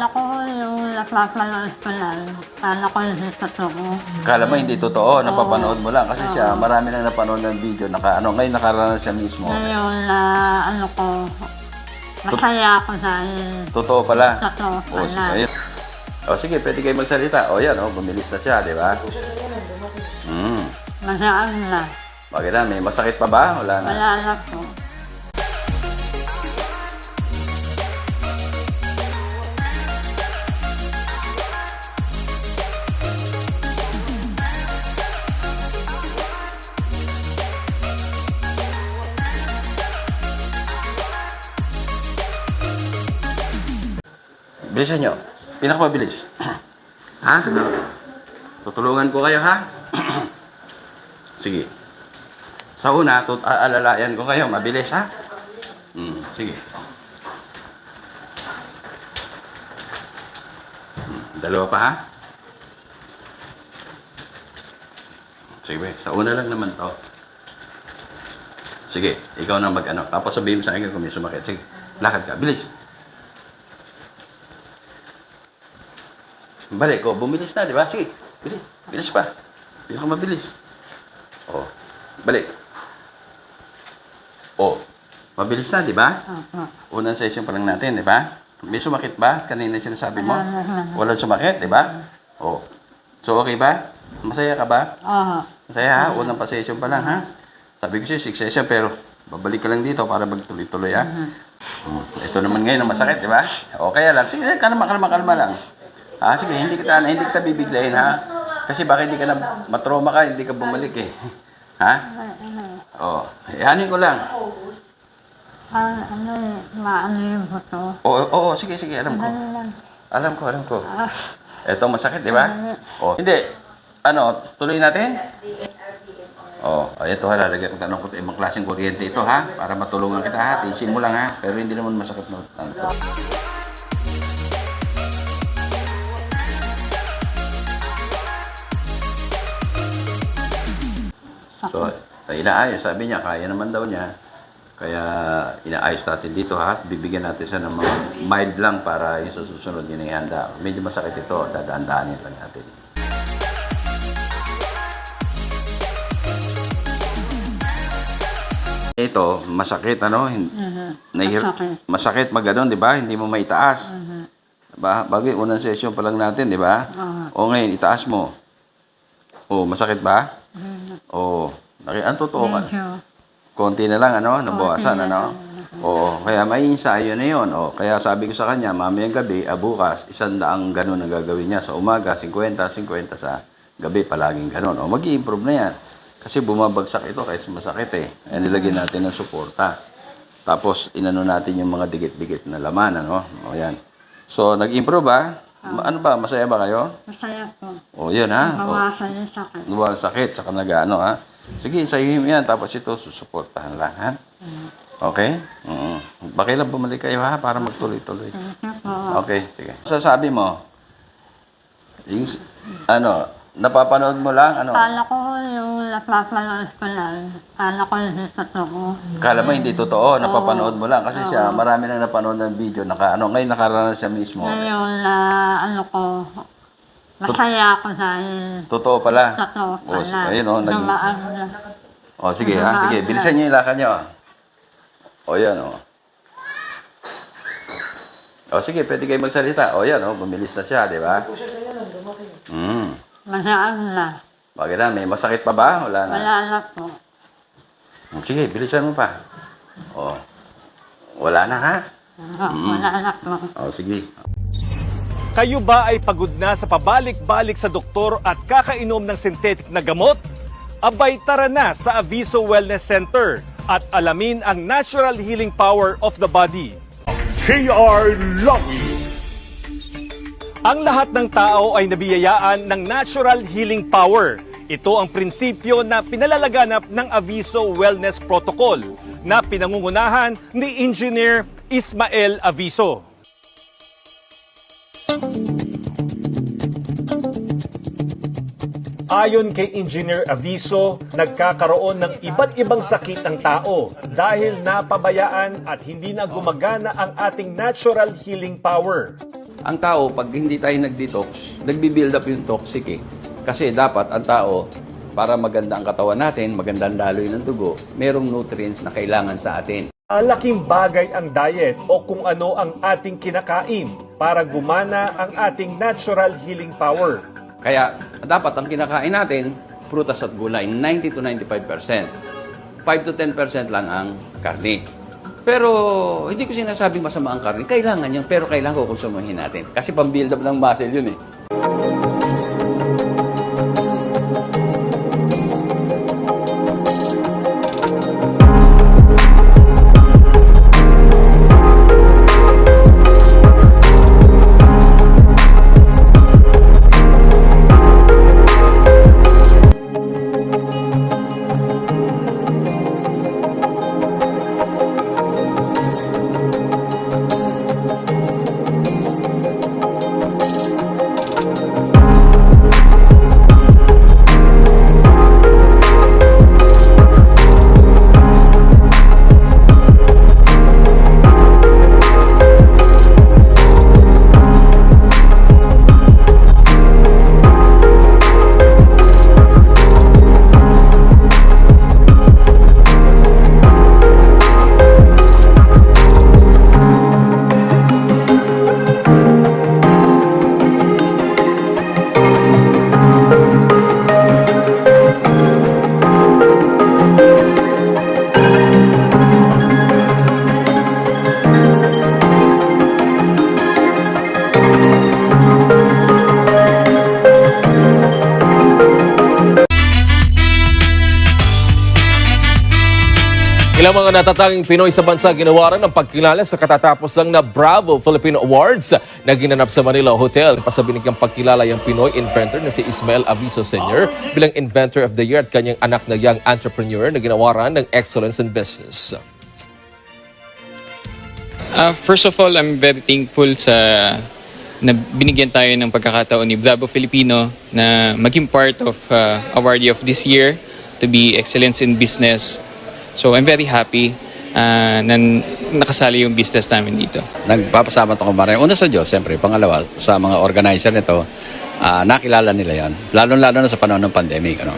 Ako yung napapanood ko lang. Kala ko hindi totoo. Kala mo hindi totoo, napapanood mo lang. Kasi siya, marami nang napanood ng video. Ngayon nakaranas siya mismo. Ngayon na masaya ako dahil Totoo pala. totoo O, pala. ayun. O sige, pwede kayo magsalita. O yan, bumilis na siya, di ba? Magaan na. Bakit na, may masakit pa ba? Wala na. Wala na po. Bilisan nyo. Pinakamabilis. Ha? Tutulungan ko kayo, ha? Sige. Sa una, alalayan ko kayo. Mabilis, ha? Sige. Dalawa pa, ha? Sige, sa una lang naman to. Sige, ikaw na mag-ano. Tapos sabihin mo sa akin kung may sumakit. Sige, lakad ka. Bilis. Balik ko, bumilis na, di ba? Sige, bilis. Bilis pa. Pinaka mabilis. Oh, balik. Oh, mabilis na, di ba? Unang session pa lang natin, di ba? May sumakit ba? Kanina sinasabi mo? Walang sumakit, di ba? Oh. So, okay ba? Masaya ka ba? Masaya, ha? Unang pa session pa lang, ha? Sabi ko siya, 6 session, pero babalik ka lang dito para magtuloy-tuloy, ha? Ito naman ngayon ang masakit, di ba? O, kaya lang. Sige, kalma lang. Sige, hindi kita bibiglayin, ha? Kasi baka hindi ka na matroma ka, hindi ka bumalik, eh. Ha? Oo. Ihanin ko lang. Maano yung buto? Oo, sige, alam ko. Alam ko. Ito masakit, di ba? Hindi. Tuloy natin? Ito, lalagyan ko tanong ko ibang klaseng kuryente ito, ha? Para matulungan kita, ha? Tiisin mo lang, ha? Pero hindi naman masakit na ito. So, inaayos. Sabi niya, kaya naman daw niya. Kaya, inaayos natin dito, ha? Bibigyan natin siya ng mga mild lang para yung susunod yun ay handa. Medyo masakit ito, dadaan-daanin lang natin. Ito, masakit, masakit mag-ganon, di ba? Hindi mo maitaas. Diba? Bagay, unang session pa lang natin, di ba? O ngayon, itaas mo. O, masakit ba? Ang totoo ka. Konti na lang, nabawasan, Oo, kaya may ensayo na yun. Kaya sabi ko sa kanya, mamayang gabi, bukas, 100 ganun ang gagawin niya. Sa umaga, 50 sa gabi, palaging ganun. Mag-i-improve na yan. Kasi bumabagsak ito kasi masakit, eh. Nilagyan natin ng suporta. Tapos, inano natin yung mga dikit-dikit na laman, yan. So, nag-improve ba? Masaya ba kayo? Masaya po. Yan, ha? Nabawasan yung sakit. Nabawasan sakit, saka ha? Sige, sayuhin mo yan. Tapos ito, susuportahan lang, ha? Okay? Bakit lang bumalik kayo, ha? Para magtuloy-tuloy. Okay, sige. Sasabi mo, yung, napapanood mo lang, Kala ko yung napapanood ko lang. Kala ko hindi totoo. Kala mo hindi totoo, napapanood mo lang. Kasi siya, marami nang napanood ng video. Ngayon nakaranas siya mismo. Ngayon na masaya ako dahil Totoo pala. totoo pala. Ayun, Dumaan na. Sige, ha? Sige, bilisan niyo yung lakad niyo. Yan, sige, pwede kayo magsalita. Yan, bumilis na siya, di ba? Magaan na. Bakit na, may masakit pa ba? Wala na. Wala na po. Sige, bilisan mo pa. Wala na, ha? Wala na po. Sige. Kayo ba ay pagod na sa pabalik-balik sa doktor at kakainom ng synthetic na gamot? Abay tara na sa Aviso Wellness Center at alamin ang natural healing power of the body. JR Lovely. Ang lahat ng tao ay nabiyayaan ng natural healing power. Ito ang prinsipyo na pinalalaganap ng Aviso Wellness Protocol na pinangungunahan ni Engineer Ismael Aviso. Ayon kay Engineer Aviso, nagkakaroon ng iba't ibang sakit ang tao dahil napabayaan at hindi na gumagana ang ating natural healing power. Ang tao, pag hindi tayo nag-detox, nagbi-build up yung toxic eh. Kasi dapat ang tao, para maganda ang katawan natin, maganda ang daloy ng dugo, merong nutrients na kailangan sa atin. Malaking bagay ang diet o kung ano ang ating kinakain para gumana ang ating natural healing power. Kaya dapat ang kinakain natin, prutas at gulay, 90 to 95%. 5 to 10% lang ang karne. Pero hindi ko sinasabing masama ang karne. Kailangan yun, pero kailangan ko konsumihin natin. Kasi pang-build up ng muscle yun eh. Ilang mga natatanging Pinoy sa bansa ginawaran ng pagkilala sa katatapos lang na Bravo Filipino Awards na ginanap sa Manila Hotel. Pasabinigang pagkilala yung Pinoy inventor na si Ismael Aviso Sr. bilang Inventor of the Year at kanyang anak na young entrepreneur na ginawaran ng Excellence in Business. First of all, I'm very thankful na binigyan tayo ng pagkakataon ni Bravo Filipino na maging part of awardee of this year to be Excellence in Business. So I'm very happy na nakasali yung business namin dito. Nagpapasalamat ako maraming. Una sa Diyos, siyempre. Pangalawa, sa mga organizer nito, nakilala nila yon. Lalo-lalo na sa panahon ng pandemic. Ano?